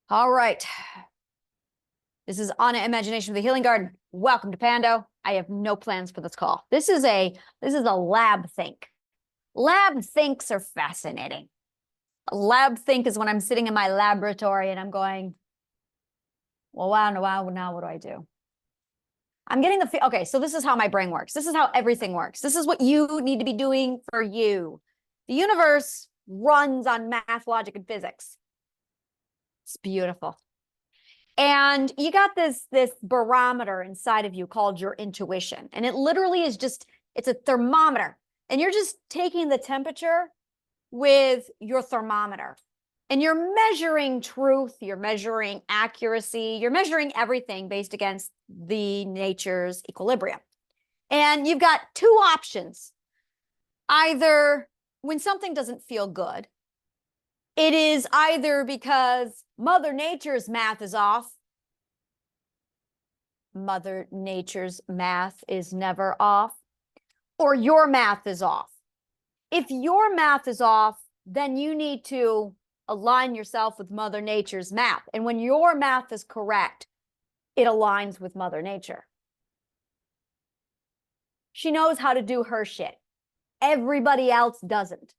All right. This is Anna, Imagination of the Healing Garden. Welcome to Pando. I have no plans for this call. This is a lab think. Lab thinks are fascinating. A lab think is when I'm sitting in my laboratory and I'm going, well, wow, now what do I do? I'm getting the okay, so this is how my brain works. This is how everything works. This is what you need to be doing for you. The universe runs on math, logic, and physics. It's beautiful. And you got this barometer inside of you called your intuition. And it literally is it's a thermometer. And you're just taking the temperature with your thermometer. And you're measuring truth, you're measuring accuracy, you're measuring everything based against the nature's equilibrium. And you've got two options. Either when something doesn't feel good, it is either because Mother Nature's math is off. Mother Nature's math is never off. Or your math is off. If your math is off, then you need to align yourself with Mother Nature's math. And when your math is correct, it aligns with Mother Nature. She knows how to do her shit. Everybody else doesn't.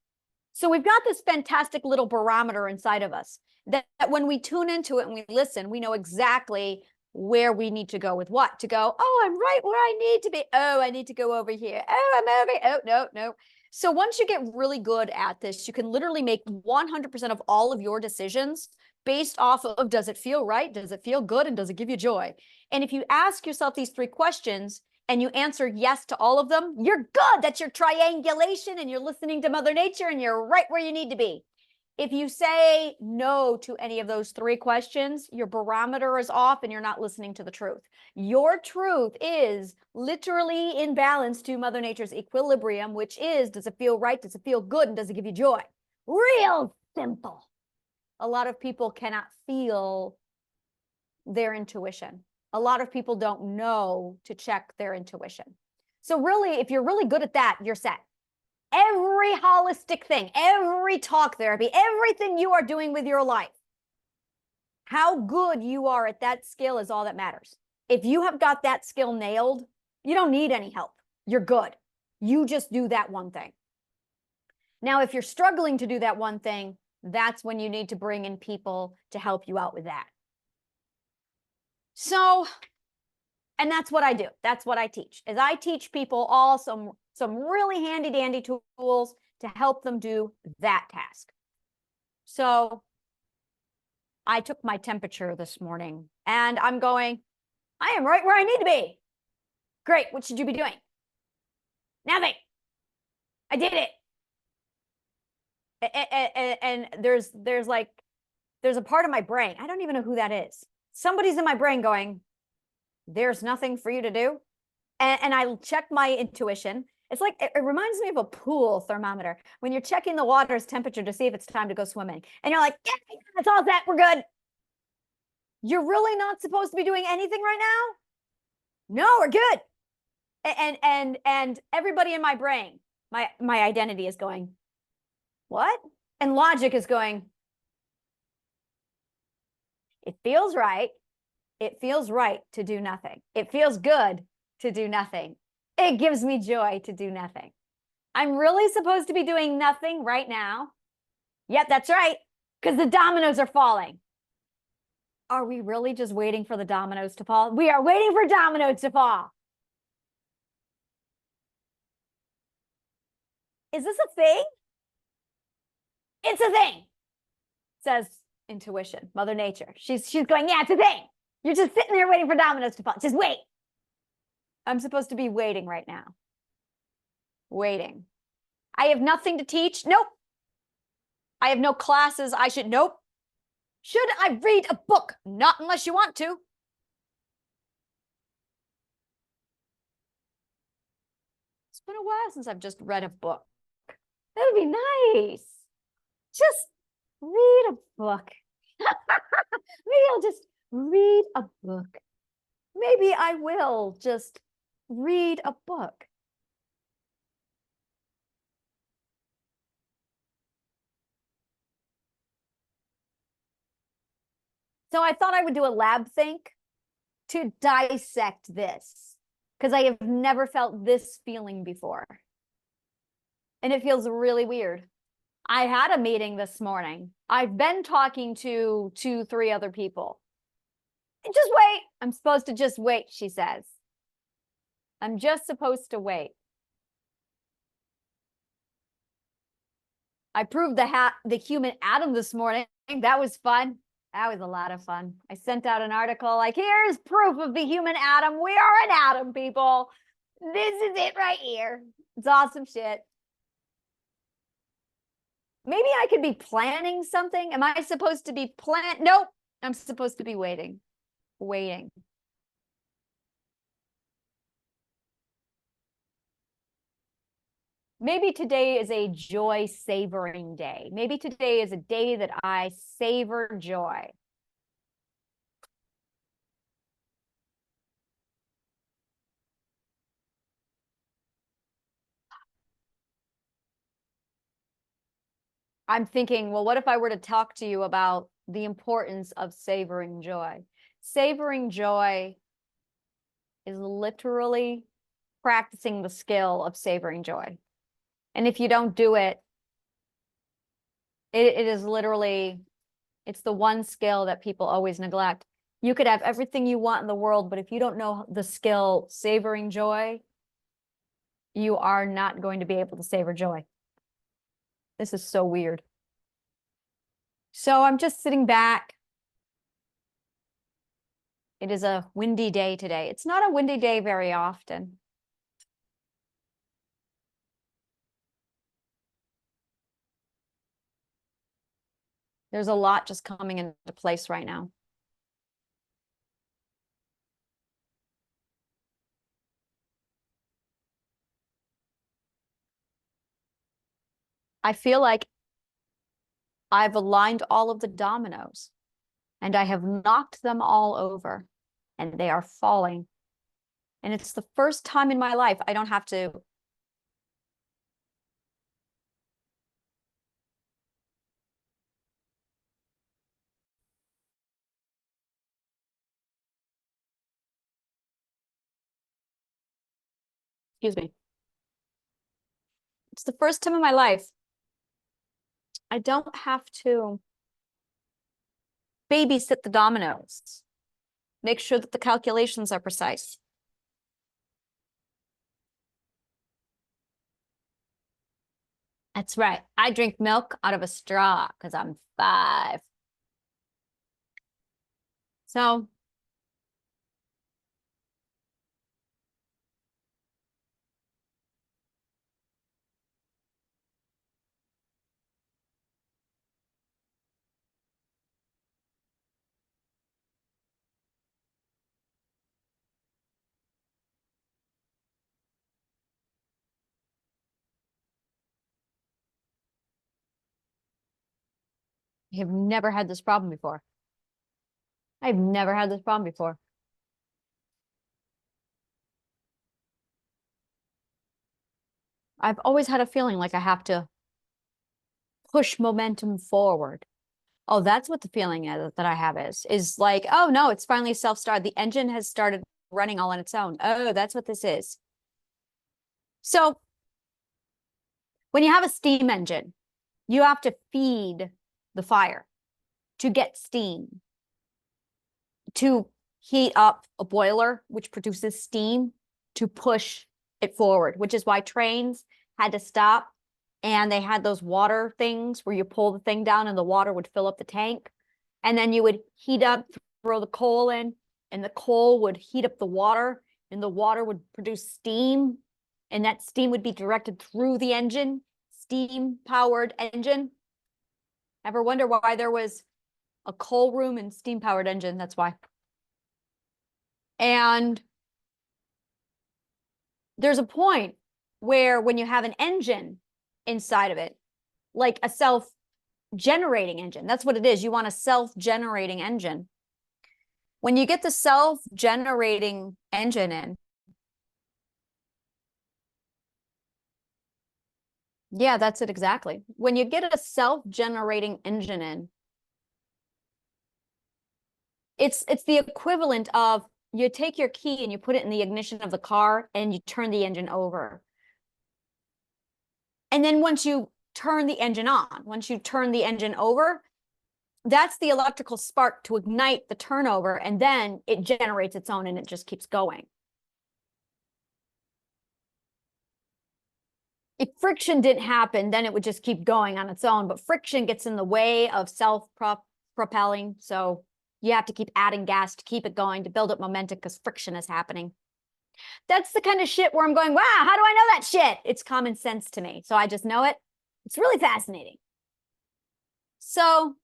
So we've got this fantastic little barometer inside of us that when we tune into it and we listen, we know exactly where we need to go with what. To go, oh, I'm right where I need to be. Oh, I need to go over here. Oh, I'm over here. Oh, no. So once you get really good at this, you can literally make 100% of all of your decisions based off of, does it feel right? Does it feel good? And does it give you joy? And if you ask yourself these three questions and you answer yes to all of them, you're good. That's your triangulation and you're listening to Mother Nature and you're right where you need to be. If you say no to any of those three questions, your barometer is off and you're not listening to the truth. Your truth is literally in balance to Mother Nature's equilibrium, which is, does it feel right? Does it feel good? And does it give you joy? Real simple. A lot of people cannot feel their intuition. A lot of people don't know to check their intuition. So really, if you're really good at that, you're set. Every holistic thing, every talk therapy, everything you are doing with your life, how good you are at that skill is all that matters. If you have got that skill nailed, you don't need any help. You're good. You just do that one thing. Now, if you're struggling to do that one thing, that's when you need to bring in people to help you out with that. So, and that's what I do. That's what I teach. Is I teach people all some really handy dandy tools to help them do that task. So I took my temperature this morning and I'm going, I am right where I need to be. Great. What should you be doing? Nothing. I did it. And there's a part of my brain. I don't even know who that is. Somebody's in my brain going, there's nothing for you to do. And I check my intuition. It's like, it reminds me of a pool thermometer when you're checking the water's temperature to see if it's time to go swimming. And you're like, yeah, it's all set. We're good. You're really not supposed to be doing anything right now? No, we're good. And everybody in my brain, my identity is going, what? And logic is going, it feels right. It feels right to do nothing. It feels good to do nothing. It gives me joy to do nothing. I'm really supposed to be doing nothing right now. Yep, that's right, because the dominoes are falling. Are we really just waiting for the dominoes to fall? We are waiting for dominoes to fall. Is this a thing? It's a thing, says intuition, Mother Nature. She's going, yeah, it's a thing. You're just sitting there waiting for dominoes to fall. Just wait. I'm supposed to be waiting right now. Waiting. I have nothing to teach. Nope. I have no classes. Nope. Should I read a book? Not unless you want to. It's been a while since I've just read a book. That would be nice. Just read a book. Maybe I'll just read a book. Maybe I will just read a book. So I thought I would do a lab think to dissect this because I have never felt this feeling before. And it feels really weird. I had a meeting this morning. I've been talking to 2, 3 other people. Just wait. I'm supposed to just wait, she says. I'm just supposed to wait. I proved the human atom this morning. That was fun. That was a lot of fun. I sent out an article like, here's proof of the human atom. We are an atom, people. This is it right here. It's awesome shit. Maybe I could be planning something. Am I supposed to be Nope. I'm supposed to be waiting. Waiting. Maybe today is a joy savoring day. Maybe today is a day that I savor joy. I'm thinking, well, what if I were to talk to you about the importance of savoring joy? Savoring joy is literally practicing the skill of savoring joy. And if you don't do it, it is literally, it's the one skill that people always neglect. You could have everything you want in the world, but if you don't know the skill savoring joy, you are not going to be able to savor joy. This is so weird. So I'm just sitting back. It is a windy day today. It's not a windy day very often. There's a lot just coming into place right now. I feel like I've aligned all of the dominoes and I have knocked them all over and they are falling. And it's the first time in my life I don't have to excuse me. It's the first time in my life I don't have to babysit the dominoes, make sure that the calculations are precise. That's right. I drink milk out of a straw because I'm 5. So I have never had this problem before. I've never had this problem before. I've always had a feeling like I have to push momentum forward. Oh, that's what the feeling is that I have is like, oh no, it's finally self-started. The engine has started running all on its own. Oh, that's what this is. So when you have a steam engine, you have to feed the fire to get steam, to heat up a boiler, which produces steam to push it forward, which is why trains had to stop and they had those water things where you pull the thing down and the water would fill up the tank. And then you would heat up, throw the coal in, and the coal would heat up the water, and the water would produce steam, and that steam would be directed through the engine, steam-powered engine. Ever wonder why there was a coal room and steam-powered engine? That's why. And there's a point where when you have an engine inside of it, like a self-generating engine, that's what it is. You want a self-generating engine. When you get the self-generating engine in, yeah, that's it exactly. When you get a self-generating engine in, It's the equivalent of you take your key and you put it in the ignition of the car and you turn the engine over. And then once you turn the engine on, once you turn the engine over, that's the electrical spark to ignite the turnover, and then it generates its own and it just keeps going. If friction didn't happen, then it would just keep going on its own, but friction gets in the way of self-propelling, so you have to keep adding gas to keep it going, to build up momentum, because friction is happening. That's the kind of shit where I'm going, wow, how do I know that shit? It's common sense to me, so I just know it. It's really fascinating. So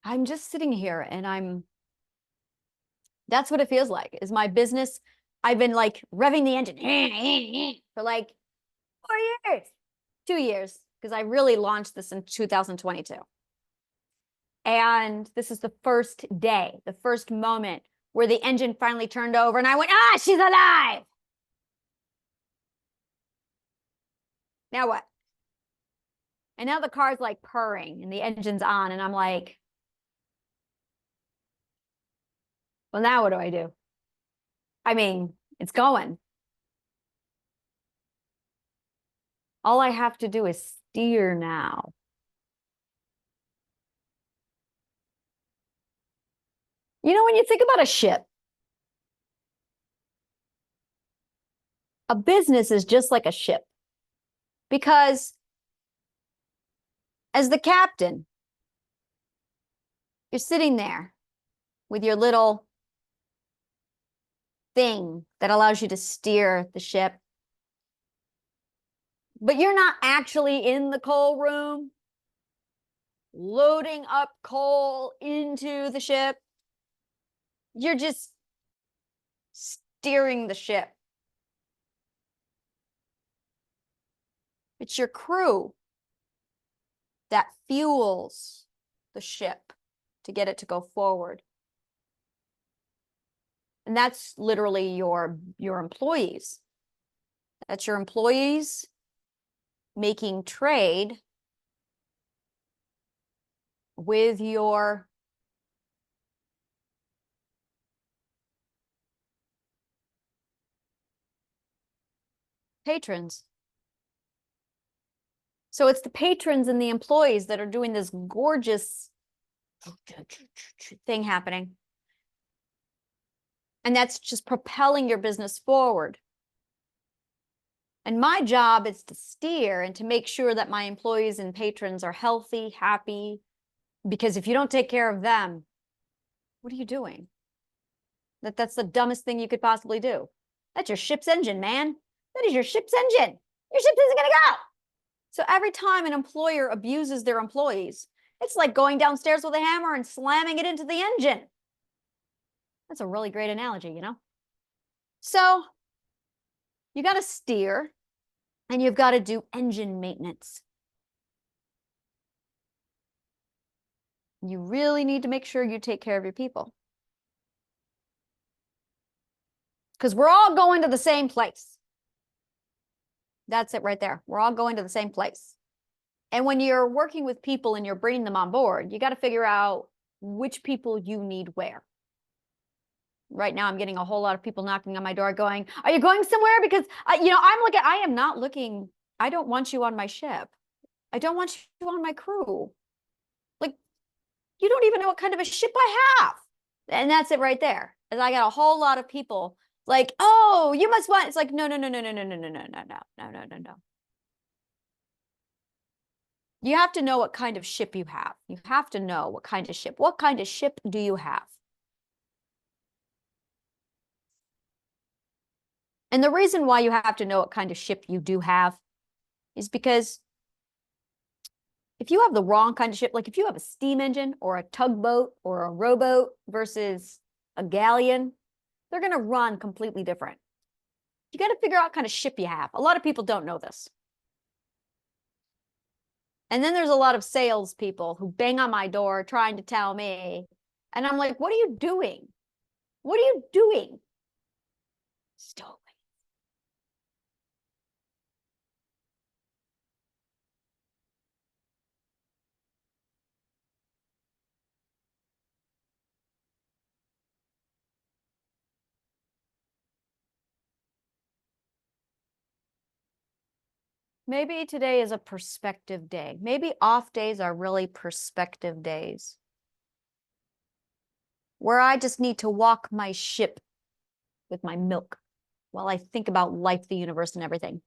I'm just sitting here and that's what it feels like, is my business. I've been like revving the engine for like 4 years, 2 years, because I really launched this in 2022. And this is the first day, the first moment where the engine finally turned over and I went, ah, she's alive. Now what? And now the car's like purring and the engine's on and I'm like, well, now what do I do? I mean, it's going. All I have to do is steer now. You know, when you think about a ship, a business is just like a ship, because as the captain, you're sitting there with your little thing that allows you to steer the ship, but you're not actually in the coal room loading up coal into the ship. You're just steering the ship. It's your crew that fuels the ship to get it to go forward. And that's literally your employees. That's your employees making trade with your patrons. So it's the patrons and the employees that are doing this gorgeous thing happening. And that's just propelling your business forward. And my job is to steer and to make sure that my employees and patrons are healthy, happy, because if you don't take care of them, what are you doing? That's the dumbest thing you could possibly do. That's your ship's engine, man. That is your ship's engine. Your ship isn't gonna go. So every time an employer abuses their employees, it's like going downstairs with a hammer and slamming it into the engine. That's a really great analogy, you know? So you got to steer and you've got to do engine maintenance. You really need to make sure you take care of your people, because we're all going to the same place. That's it right there. We're all going to the same place. And when you're working with people and you're bringing them on board, you got to figure out which people you need where. Right now, I'm getting a whole lot of people knocking on my door going, are you going somewhere? Because, I am not looking, I don't want you on my ship. I don't want you on my crew. Like, you don't even know what kind of a ship I have. And that's it right there. And I got a whole lot of people like, oh, you must want, it's like, no. You have to know what kind of ship you have. You have to know what kind of ship. What kind of ship do you have? And the reason why you have to know what kind of ship you do have is because if you have the wrong kind of ship, like if you have a steam engine or a tugboat or a rowboat versus a galleon, they're going to run completely different. You got to figure out what kind of ship you have. A lot of people don't know this. And then there's a lot of salespeople who bang on my door trying to tell me, and I'm like, what are you doing? What are you doing? Stowaway. Maybe today is a perspective day. Maybe off days are really perspective days, where I just need to walk my ship with my milk while I think about life, the universe, and everything.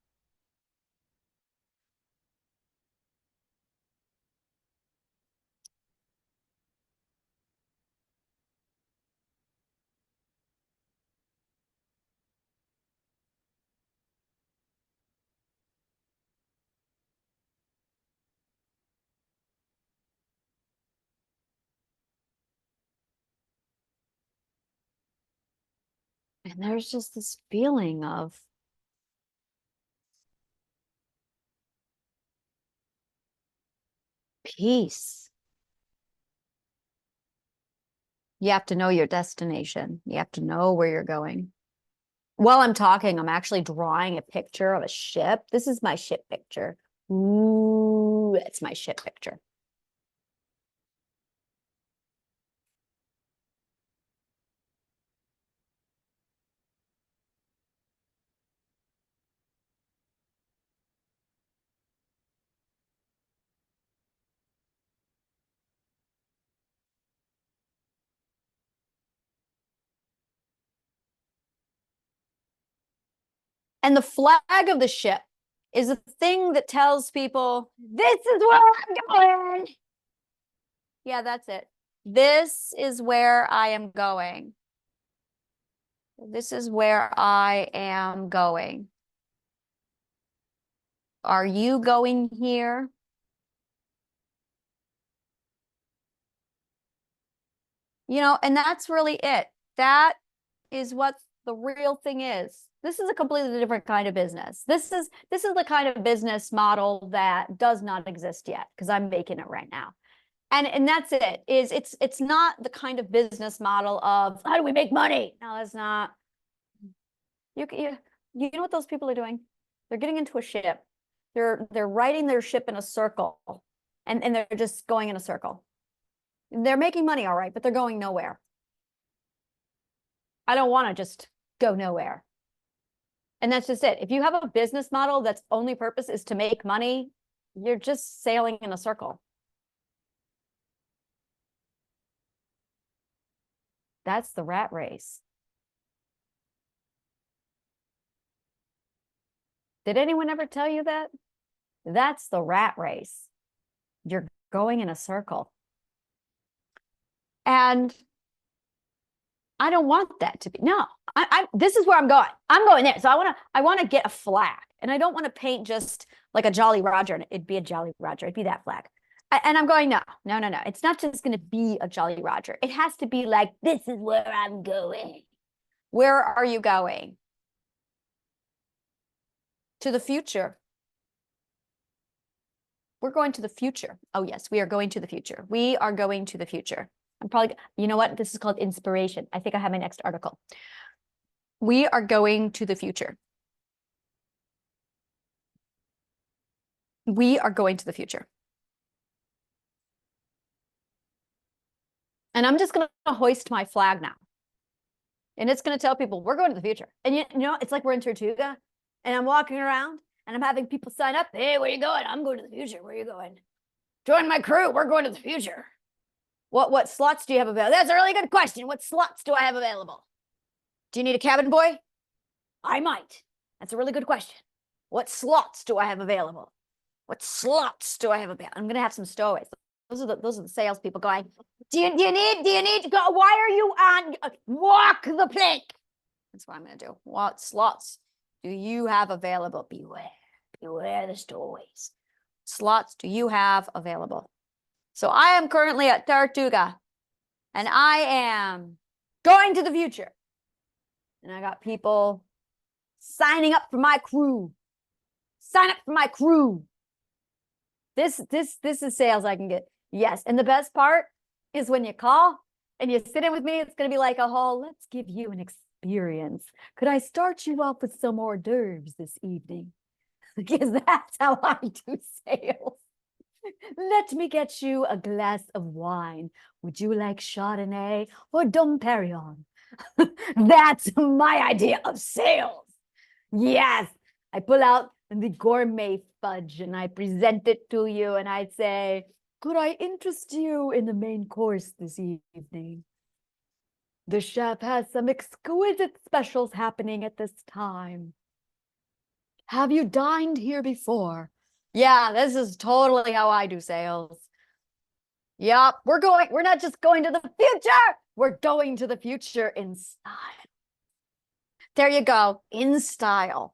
And there's just this feeling of peace. You have to know your destination. You have to know where you're going. While I'm talking, I'm actually drawing a picture of a ship. This is my ship picture. Ooh, it's my ship picture. And the flag of the ship is a thing that tells people, this is where I'm going. Yeah, that's it. This is where I am going. This is where I am going. Are you going here? You know, and that's really it. That is what the real thing is. This is a completely different kind of business. This is the kind of business model that does not exist yet, because I'm making it right now. And that's it. It's not the kind of business model of how do we make money? No, that's not. You know what those people are doing? They're getting into a ship. They're riding their ship in a circle, and they're just going in a circle. They're making money, all right, but they're going nowhere. I don't want to just go nowhere. And that's just it. If you have a business model that's only purpose is to make money, you're just sailing in a circle. That's the rat race. Did anyone ever tell you that? That's the rat race. You're going in a circle. And I don't want that to be. No, this is where I'm going. I'm going there. So I want to get a flag. And I don't want to paint just like a Jolly Roger, and it'd be a Jolly Roger. It'd be that flag. And I'm going, no. It's not just going to be a Jolly Roger. It has to be like, this is where I'm going. Where are you going? To the future. We're going to the future. Oh, yes, we are going to the future. We are going to the future. I'm probably, you know what? This is called inspiration. I think I have my next article. We are going to the future. We are going to the future. And I'm just going to hoist my flag now. And it's going to tell people we're going to the future. And you know, it's like we're in Tortuga and I'm walking around and I'm having people sign up. Hey, where are you going? I'm going to the future. Where are you going? Join my crew. We're going to the future. What slots do you have available? That's a really good question. What slots do I have available? Do you need a cabin boy? I might. That's a really good question. What slots do I have available? What slots do I have available? I'm going to have some stowaways. Those are the salespeople going, do you need to go? Why are you on? Walk the plank. That's what I'm going to do. What slots do you have available? Beware the stowaways. Slots do you have available? So I am currently at Tortuga, and I am going to the future. And I got people signing up for my crew. Sign up for my crew. This is sales I can get. Yes, and the best part is when you call and you sit in with me, it's going to be like, oh, let's give you an experience. Could I start you off with some hors d'oeuvres this evening? Because that's how I do sales. Let me get you a glass of wine. Would you like Chardonnay or Dom Perignon? That's my idea of sales. Yes, I pull out and the gourmet fudge, and I present it to you, and I'd say, could I interest you in the main course this evening? The chef has some exquisite specials happening at this time. Have you dined here before? Yeah, this is totally how I do sales. Yep, we're not just going to the future, we're going to the future in style. There you go, in style.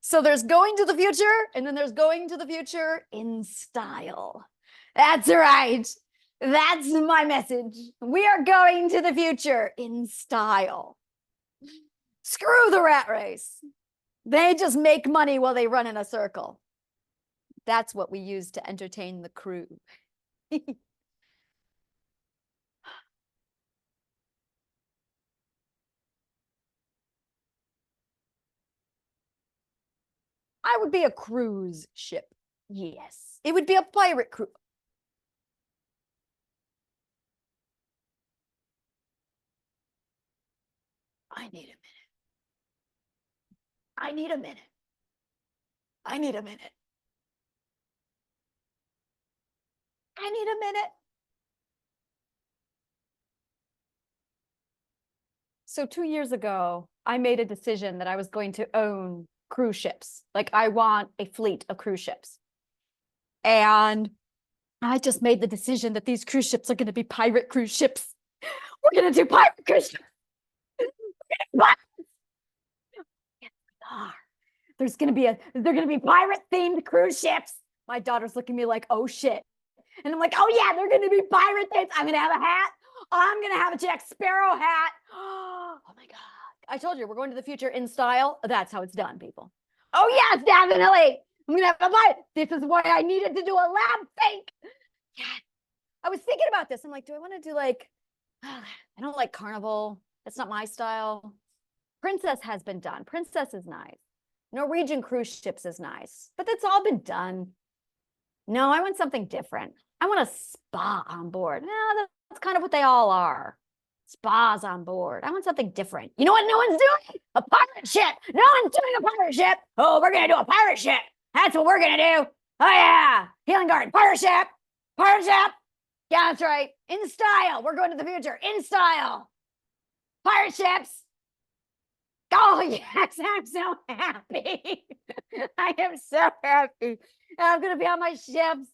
So there's going to the future, and then there's going to the future in style. That's right. That's my message. We are going to the future in style. Screw the rat race. They just make money while they run in a circle. That's what we use to entertain the crew. I would be a cruise ship. Yes. It would be a pirate crew. I need a minute. I need a minute. I need a minute. I need a minute. So 2 years ago, I made a decision that I was going to own cruise ships. Like, I want a fleet of cruise ships. And I just made the decision that these cruise ships are going to be pirate cruise ships. We're going to do pirate cruise ships. Yes, we are. They're going to be pirate themed cruise ships. My daughter's looking at me like, oh shit. And I'm like, oh yeah, they're going to be pirate themed. I'm going to have a hat. I'm going to have a Jack Sparrow hat. Oh my God. I told you, we're going to the future in style. That's how it's done, people. Oh yes, definitely. I'm going to have a light. This is why I needed to do a lab fake. Yes. I was thinking about this. I'm like, do I want to do like, I don't like carnival. That's not my style. Princess has been done. Princess is nice. Norwegian cruise ships is nice, but that's all been done. No, I want something different. I want a spa on board. No, that's kind of what they all are. Spas on board. I want something different. You know what no one's doing? A pirate ship. No one's doing a pirate ship. Oh, we're going to do a pirate ship. That's what we're going to do. Oh, yeah. Healing Garden. Pirate ship. Pirate ship. Yeah, that's right. In style. We're going to the future. In style. Pirate ships. Oh, yes. I'm so happy. I am so happy. I'm going to be on my ships.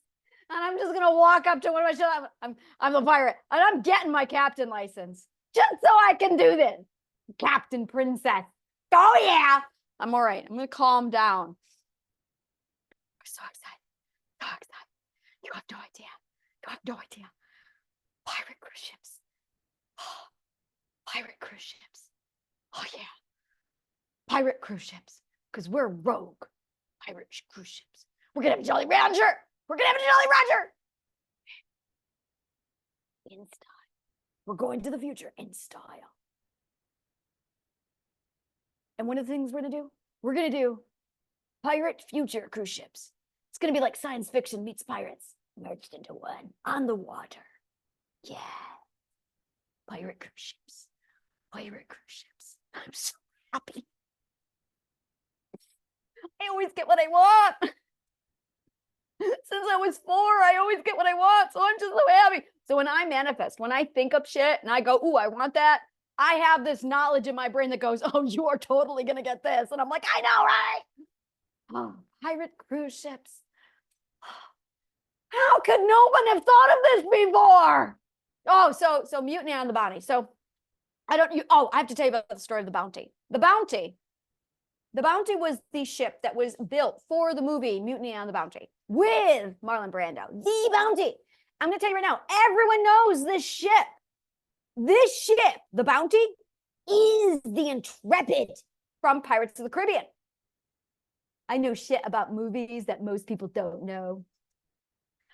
And I'm just gonna walk up to one of my ships. I'm the pirate, and I'm getting my captain license just so I can do this. Captain Princess. Oh yeah, I'm all right. I'm gonna calm down. I'm so excited. So excited. You have no idea. You have no idea. Pirate cruise ships. Pirate cruise ships. Oh yeah. Pirate cruise ships. Because we're rogue. Pirate cruise ships. We're gonna have a Jolly Rancher. We're going to have a Jolly Roger. In style. We're going to the future in style. And one of the things we're going to do, we're going to do pirate future cruise ships. It's going to be like science fiction meets pirates merged into one on the water. Yeah. Pirate cruise ships. Pirate cruise ships. I'm so happy. I always get what I want. Since I was 4, I always get what I want. So I'm just so happy. So when I manifest, when I think up shit and I go, ooh, I want that, I have this knowledge in my brain that goes, oh, you are totally going to get this. And I'm like, I know, right? Oh, pirate cruise ships. How could no one have thought of this before? Oh, so Mutiny on the Bounty. So I have to tell you about the story of the Bounty. The Bounty was the ship that was built for the movie Mutiny on the Bounty with Marlon Brando. The Bounty. I'm going to tell you right now, everyone knows this ship. This ship, the Bounty, is the Intrepid from Pirates of the Caribbean. I know shit about movies that most people don't know.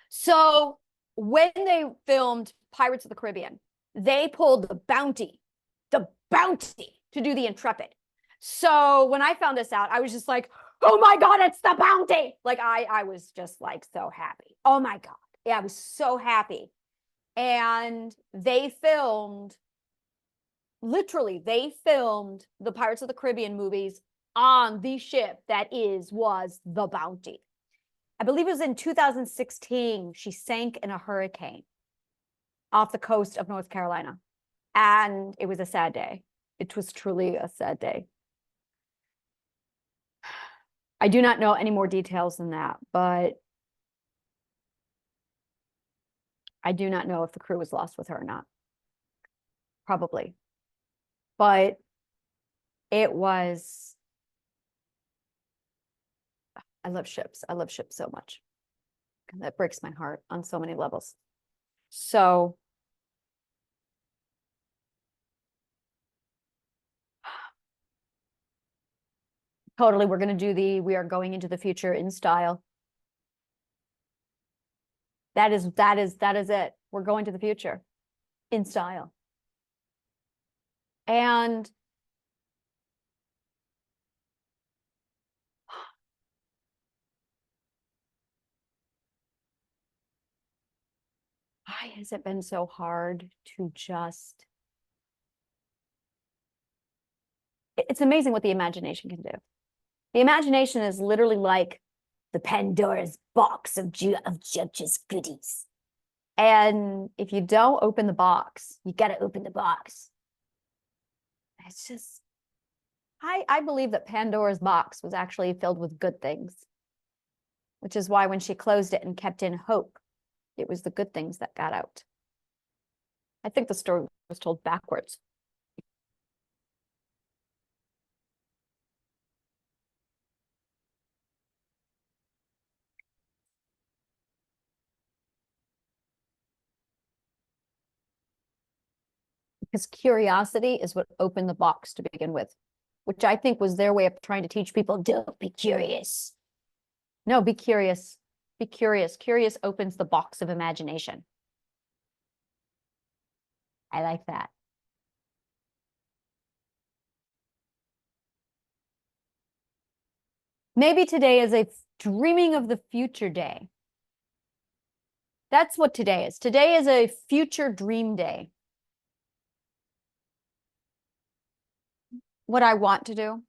So when they filmed Pirates of the Caribbean, they pulled the Bounty to do the Intrepid. So when I found this out, I was just like, oh my God, it's the Bounty. Like I was just like so happy. Oh my God. Yeah, I was so happy. And they filmed the Pirates of the Caribbean movies on the ship that was the Bounty. I believe it was in 2016, she sank in a hurricane off the coast of North Carolina. And it was a sad day. It was truly a sad day. I do not know any more details than that, but I do not know if the crew was lost with her or not. Probably. But it was, I love ships. I love ships so much. And that breaks my heart on so many levels. So totally, we're going to do we are going into the future in style. That is it. We're going to the future in style. And why has it been so hard to just, it's amazing what the imagination can do. The imagination is literally like the Pandora's box of Judge's goodies. And if you don't open the box, you got to open the box. It's just, I believe that Pandora's box was actually filled with good things, which is why when she closed it and kept in hope, it was the good things that got out. I think the story was told backwards. Because curiosity is what opened the box to begin with, which I think was their way of trying to teach people, don't be curious. No, be curious. Be curious. Curious opens the box of imagination. I like that. Maybe today is a dreaming of the future day. That's what today is. Today is a future dream day. What I want to do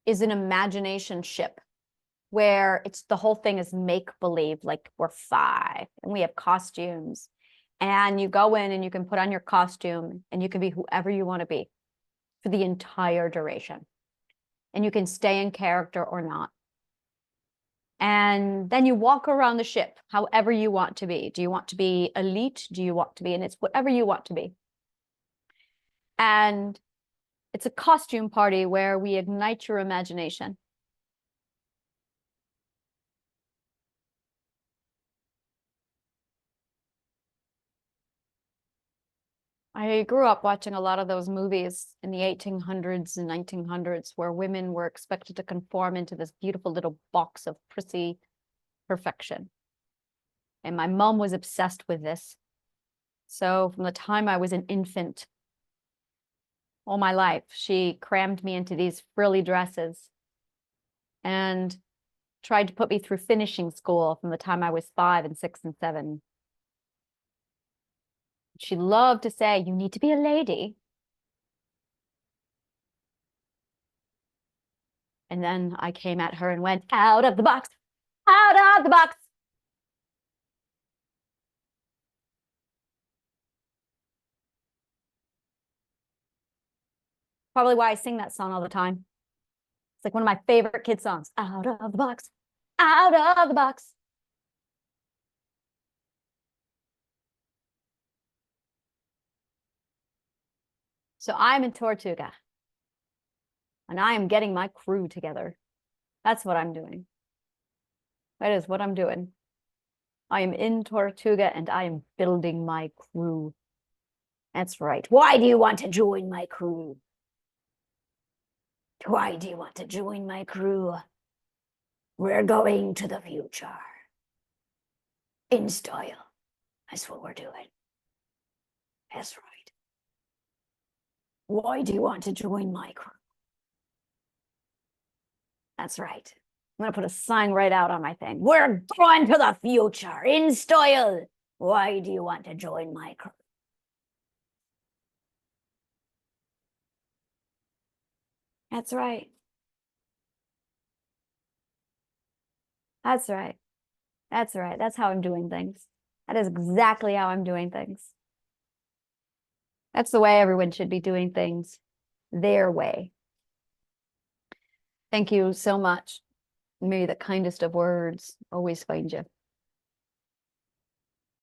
is an imagination ship where it's the whole thing is make-believe, like we're 5 and we have costumes. And you go in and you can put on your costume and you can be whoever you want to be for the entire duration. And you can stay in character or not. And then you walk around the ship however you want to be. Do you want to be elite? Do you want to be, and it's whatever you want to be. And it's a costume party where we ignite your imagination. I grew up watching a lot of those movies in the 1800s and 1900s where women were expected to conform into this beautiful little box of prissy perfection. And my mom was obsessed with this. So from the time I was an infant, all my life, she crammed me into these frilly dresses and tried to put me through finishing school from the time I was 5 and 6 and 7. She loved to say, you need to be a lady. And then I came at her and went, out of the box, out of the box. Probably why I sing that song all the time. It's like one of my favorite kid songs. Out of the box, out of the box. So I'm in Tortuga. And I am getting my crew together. That's what I'm doing. That is what I'm doing. I am in Tortuga and I am building my crew. That's right. Why do you want to join my crew? Why do you want to join my crew? We're going to the future. In style. That's what we're doing. That's right. Why do you want to join my crew? That's right. I'm going to put a sign right out on my thing. We're going to the future in style. Why do you want to join my crew? That's right. That's right. That's right. That's how I'm doing things. That is exactly how I'm doing things. That's the way everyone should be doing things, their way. Thank you so much. May the kindest of words always find you.